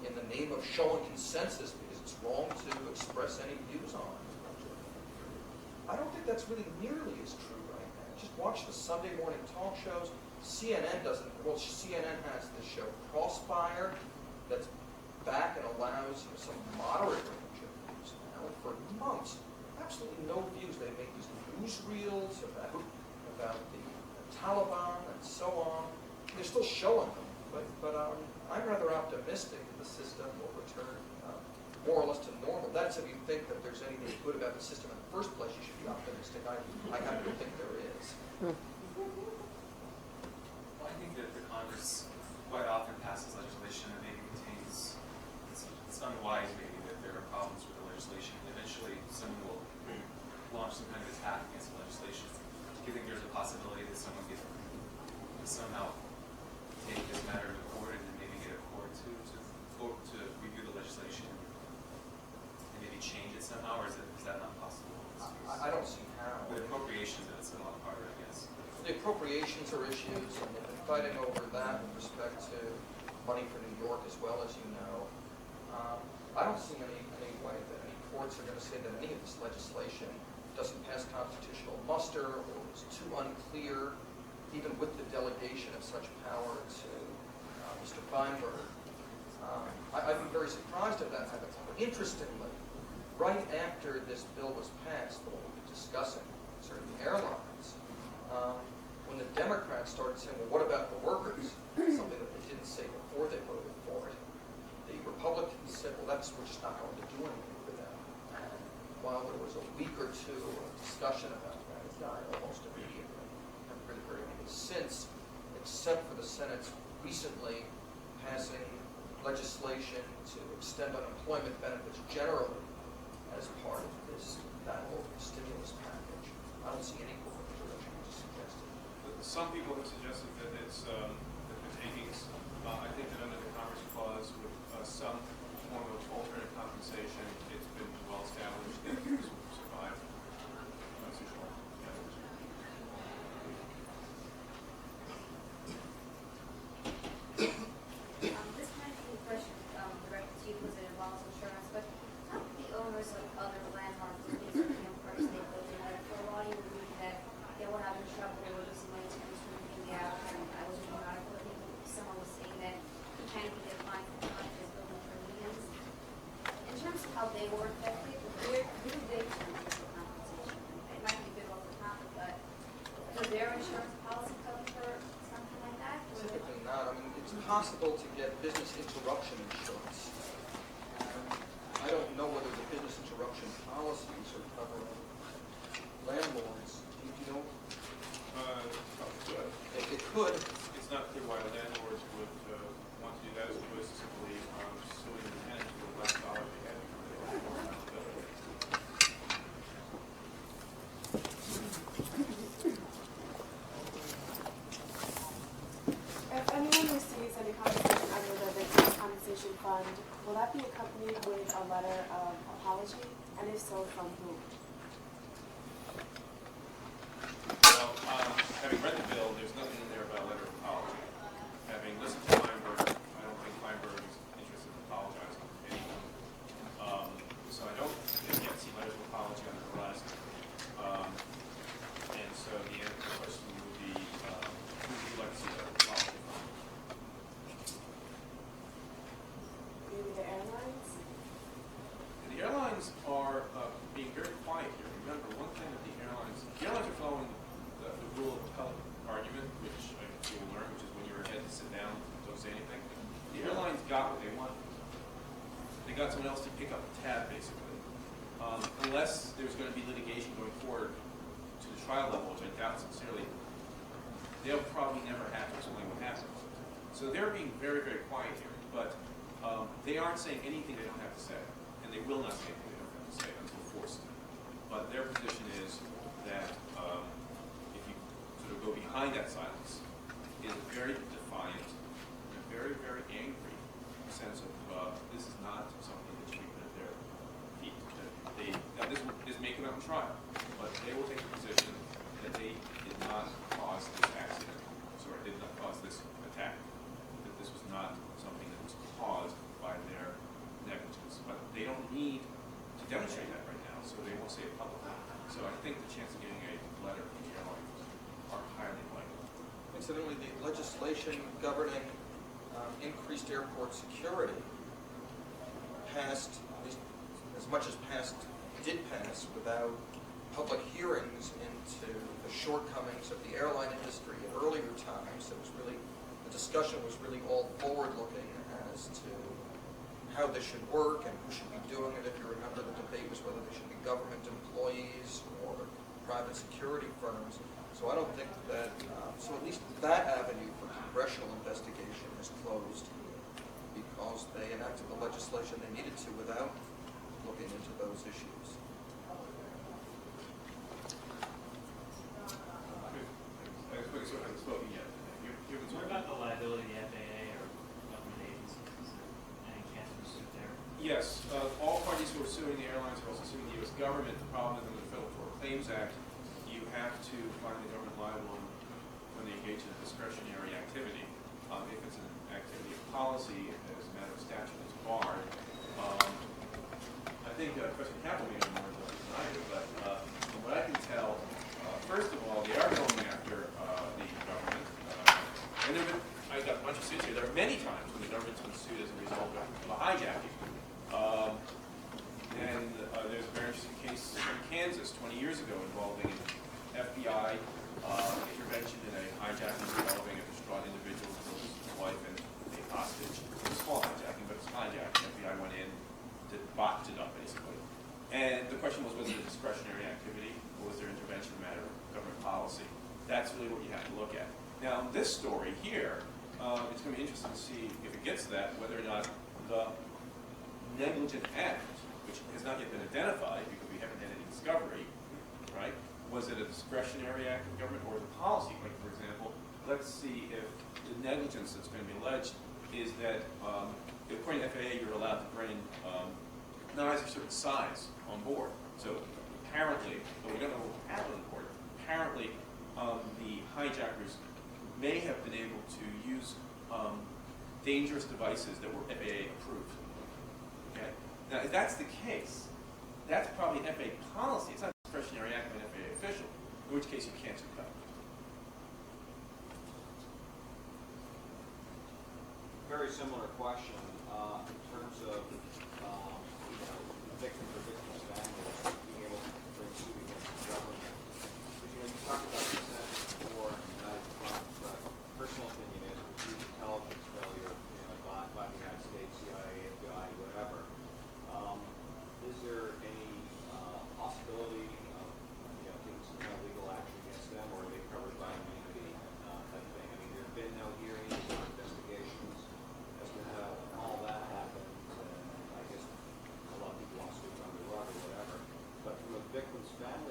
in the name of showing consensus, because it's wrong to express any views on it. I don't think that's really nearly as true right now. Just watch the Sunday morning talk shows. CNN doesn't. Well, CNN has this show Crossfire that's back and allows some moderate range of views now. And for months, absolutely no views. They make these newsreels about the Taliban and so on. They're still showing them, but I'm rather optimistic that the system will return more or less to normal. That's if you think that there's anything good about the system in the first place. You should be optimistic. I happen to think there is. Well, I think that the Congress quite often passes legislation that maybe contains, it's unwise maybe that there are problems with the legislation. Eventually, someone will launch some kind of attack against the legislation. Do you think there's a possibility that someone could somehow take this matter to court and then maybe get a court to review the legislation and maybe change it somehow, or is that not possible? I don't see how. With appropriations, it's a lot harder, I guess. The appropriations are issues, and they've been fighting over that with respect to money for New York as well, as you know. I don't see any way that any courts are going to say that any of this legislation doesn't pass constitutional muster or is too unclear, even with the delegation of such power to Mr. Feinberg. I'd be very surprised if that happens. Interestingly, right after this bill was passed, the one we've been discussing concerning the airlines, when the Democrats started saying, well, what about the workers? Something that they didn't say before they voted for it. The Republicans said, well, we're just not going to do anything for them. And while there was a week or two of discussion about that, it died almost immediately. Haven't really heard anything since, except for the Senate's recently passing legislation to extend unemployment benefits generally as part of this battle over the stimulus package. I don't see any corporate direction as suggested. Some people have suggested that it's that the takings. I think that under the Congress clause, with some form of alternate compensation, it's been well established that this will survive. I'm not so sure. This might be a question directed to you because it involves insurance, but how do the owners of other landmarks, things like the Empire State Building, like for a while you would read that they were having trouble, they were losing money to moving out, and I was reading an article, I think someone was saying that you can't even get fined for contractors building for millions. In terms of how they were affected, where do they turn to compensation? It might be a bit off the topic, but does their insurance policy cover for something like that? Or- Typically not. I mean, it's possible to get business interruption insurance. I don't know whether the business interruption policies are covering landlords. Do you know? It could. It's not clear why the landlords would want to do that as opposed to simply suing the tenant for the last dollar they had before they were forced out of the building. If anyone receives any compensation under the Victims Compensation Fund, will that be accompanied with a letter of apology? And if so, from whom? Well, having read the bill, there's nothing in there about a letter of apology. Having listened to Feinberg, I don't think Feinberg is interested in apologizing to anyone. So I don't yet see letters of apology on the horizon. And so the answer to the question would be, who would you like to see that apology from? Maybe the airlines? And the airlines are being very quiet here. Remember, one thing that the airlines are following the rule of appellate argument, which I think you'll learn, which is when you're ahead to sit down, don't say anything. The airlines got what they wanted. They got someone else to pick up the tab, basically. Unless there's going to be litigation going forward to the trial level, which I doubt sincerely, they'll probably never have to explain what happened. So they're being very, very quiet here. But they aren't saying anything they don't have to say, and they will not say anything they don't forced. But their position is that if you sort of go behind that silence, is a very defiant, and a very, very angry sense of this is not something that should be put at their feet. Now this is making them trial, but they will take the position that they did not cause this accident, sorry, did not cause this attack, that this was not something that was caused by their negligence. But they don't need to demonstrate that right now, so they won't say it publicly. So I think the chance of getting a letter from the airline are highly likely. Incidentally, the legislation governing increased airport security passed, at least as much as passed, did pass without public hearings into the shortcomings of the airline industry at earlier times. It was really, the discussion was really all forward-looking as to how this should work and who should be doing it. If you remember, the debate was whether they should be government employees or private security firms. So I don't think that, so at least that avenue for congressional investigation is closed because they enacted the legislation they needed to without looking into those issues. What about the liability of the FAA or government agencies? Is there any chance of a suit there? Yes, all parties who are suing the airlines are also suing the U.S. government. The problem is under the Federal Tort Claims Act, you have to find the government liable when they engage in a discretionary activity. If it's an activity of policy, as a matter of statute, it's barred. I think President Campbell may know more than I do, but from what I can tell, first of all, they are going after the government. And I got a bunch of suits here. There are many times when the government's been sued as a result of a hijacking. There's a very interesting case in Kansas 20 years ago involving an FBI intervention in a hijacking involving a distraught individual who killed his wife and a hostage. It was a small hijacking, but it was hijacking. The FBI went in, botched it up basically. And the question was it a discretionary activity or was there intervention a matter of government policy? That's really what you have to look at. Now, this story here, it's going to be interesting to see if it gets to that, whether or not the negligent act, which has not yet been identified because we haven't had any discovery, right? Was it a discretionary act of government or the policy? Like, for example, let's see if the negligence that's going to be alleged is that, according to FAA, you're allowed to bring knives of a certain size on board. So apparently, but we don't know what happened on board, apparently the hijackers may have been able to use dangerous devices that were FAA approved. Okay? Now, if that's the case, that's probably an FAA policy. It's not a discretionary act of an FAA official, in which case you can't sue them. Very similar question in terms of victims or victims' families being able to bring suit against the government. Because, you talked about consent before, and I personal opinion is with huge intelligence failure by the United States, CIA, FBI, whatever. Is there any possibility of taking some kind of legal action against them, or are they covered by immunity type thing? I mean, there have been no hearings or investigations as to how all that happened, and I guess a lot of people want to sweep it under the rug or whatever. But from a victim's family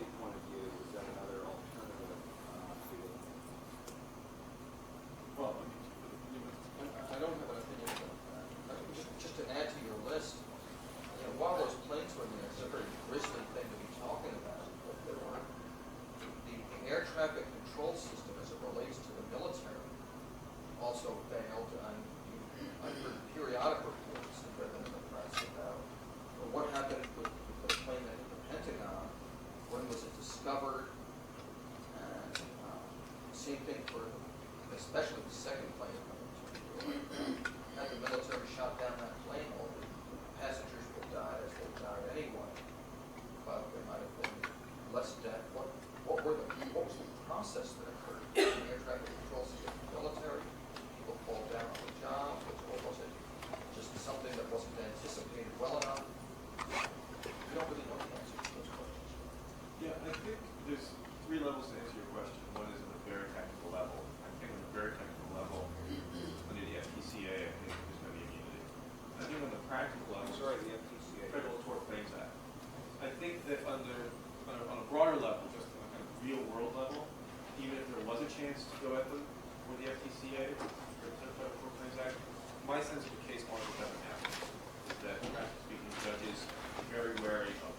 chance to go at them for the FTCA, or the Federal Claims Act, my sense of the case law that doesn't happen is that, practically speaking, judges are very wary of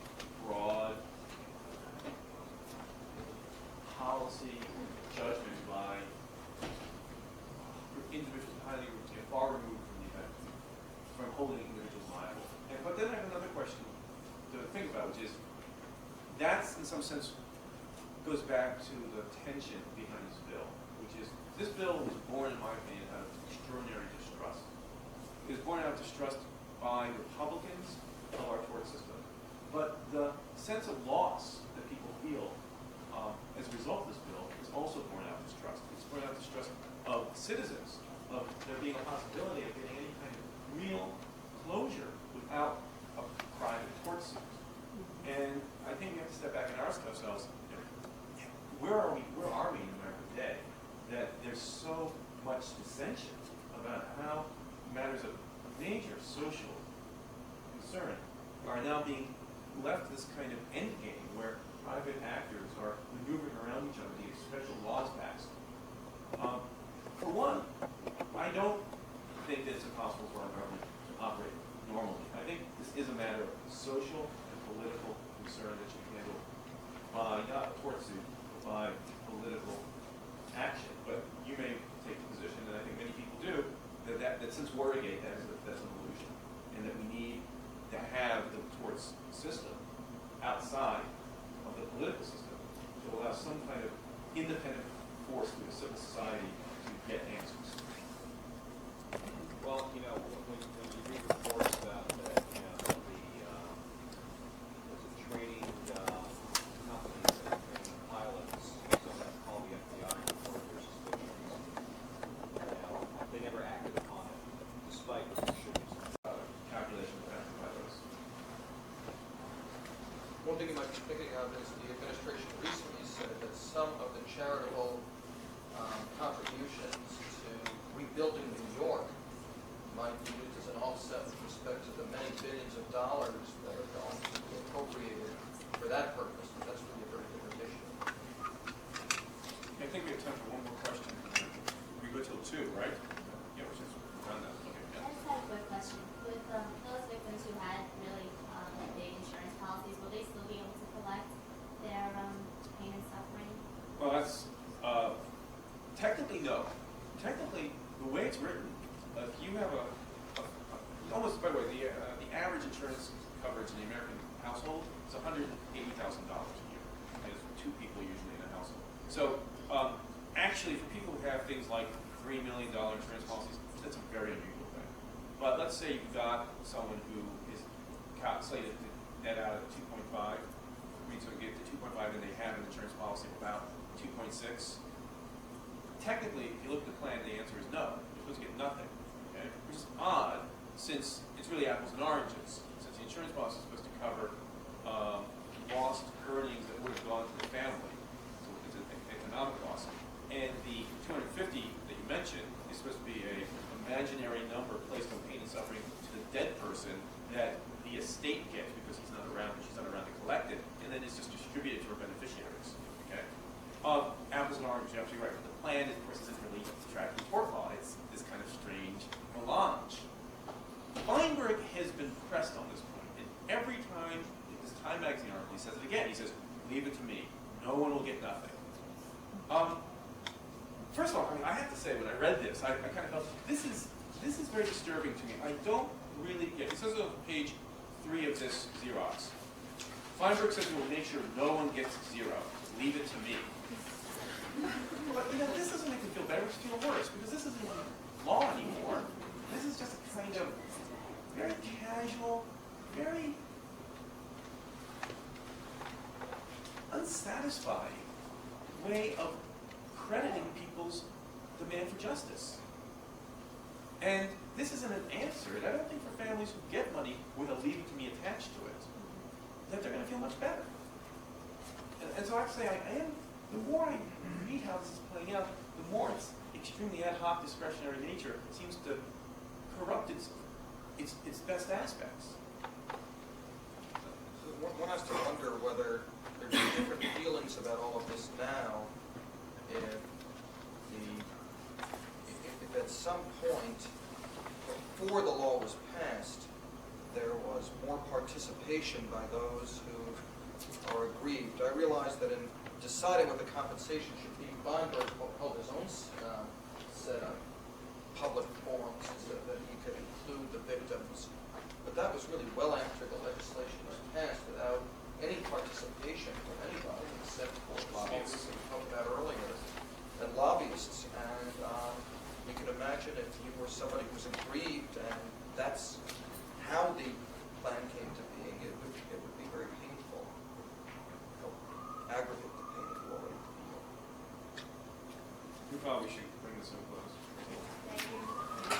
broad policy judgment by individuals far removed from the event, from holding individuals liable. But then I have another question to think about, which is, that's in some sense goes back to the tension behind this bill, which is, this bill was born, in my opinion, out of extraordinary distrust. It was born out of distrust by Republicans of our tort system, but the sense of loss that people feel as a result of this bill is also born out of distrust. It's born out of distrust of citizens, of there being a possibility of getting any kind of real closure without a private tort suit. And I think we have to step back and ask ourselves, where are we in America today that there's so much dissension about how matters of major social concern are now being left to this kind of end game where private actors are maneuvering around each other to get special laws passed. For one, I don't think that it's impossible for our government to operate normally. I think this is a matter of social and political concern that should be handled by not a tort suit, but by political action. But you may take the position, and I think many people do, that since Watergate, that's an illusion, and that we need to have the torts system outside of the political system to allow some kind of independent force through a civil society to get answers. Well, you know, when you read reports about that, you know, the training companies that are training pilots, so that's called the FBI report versus the they never acted upon it, despite what should be Calculation of pilots. One thing you might be thinking of is the administration recently said that some of the charitable contributions to rebuilding New York might be used as an offset with respect to the many billions of dollars that are going to be appropriated for that purpose. But that's really a very different issue. I think we have time for one more question. We go till 2, right? Yeah, we're just done that. Okay. I just had a quick question. With those victims who had really big insurance policies, will they still be able to collect their pain and suffering? Well, that's technically no. Technically, the way it's written, if you have almost, by the way, the average insurance coverage in the American household is $180,000 a year. There's 2 people usually in a household. So actually, for people who have things like $3 million insurance policies, that's a very unusual thing. But let's say you've got someone who is slated to net out at 2.5, means they'll get to 2.5 and they have an insurance policy of about 2.6. Technically, if you look at the plan, the answer is no. You're supposed to get nothing, okay? Which is odd, since it's really apples and oranges. Since the insurance policy is supposed to cover lost earnings that would have gone to the family, so it's an economic loss. And the 250 that you mentioned is supposed to be an imaginary number placed on pain and suffering to the dead person that the estate gets because he's not around, she's not around to collect it, and then it's just distributed to her beneficiaries. Okay. Apples and oranges, you're absolutely right. But the plan, of course, isn't really tracking tort law. It's this kind of strange melange. Feinberg has been pressed on this point, and every time in this Time magazine article, he says it again. He says, "Leave it to me. No one will get nothing." First of all, I mean, I have to say, when I read this, I kind of felt this is very disturbing to me. I don't really get. It says on page 3 of this Xerox. Feinberg says we will make sure no one gets 0. Leave it to me. But you know, this doesn't make me feel better. It makes me feel worse because this isn't even law anymore. This is just a kind of very casual, very unsatisfying way of crediting people's demand for justice. And this isn't an answer. And I don't think for families who get money with a leave it to me attached to it, that they're going to feel much better. And so I have to say, the more I read how this is playing out, the more its extremely ad hoc discretionary nature seems to corrupt its best aspects. One has to wonder whether there's different feelings about all of this now if at some point, before the law was passed, there was more participation by those who are aggrieved. I realize that in deciding what the compensation should be, Feinberg held his own set of public forums so that he could include the victims. But that was really well after the legislation was passed, without any participation from anybody except for lobbyists we talked about earlier, and lobbyists. And you can imagine if you were somebody who was aggrieved and that's how the plan came to being, it would be very painful. Help aggravate the pain that you already feel. We probably should bring this to a close. Thank you.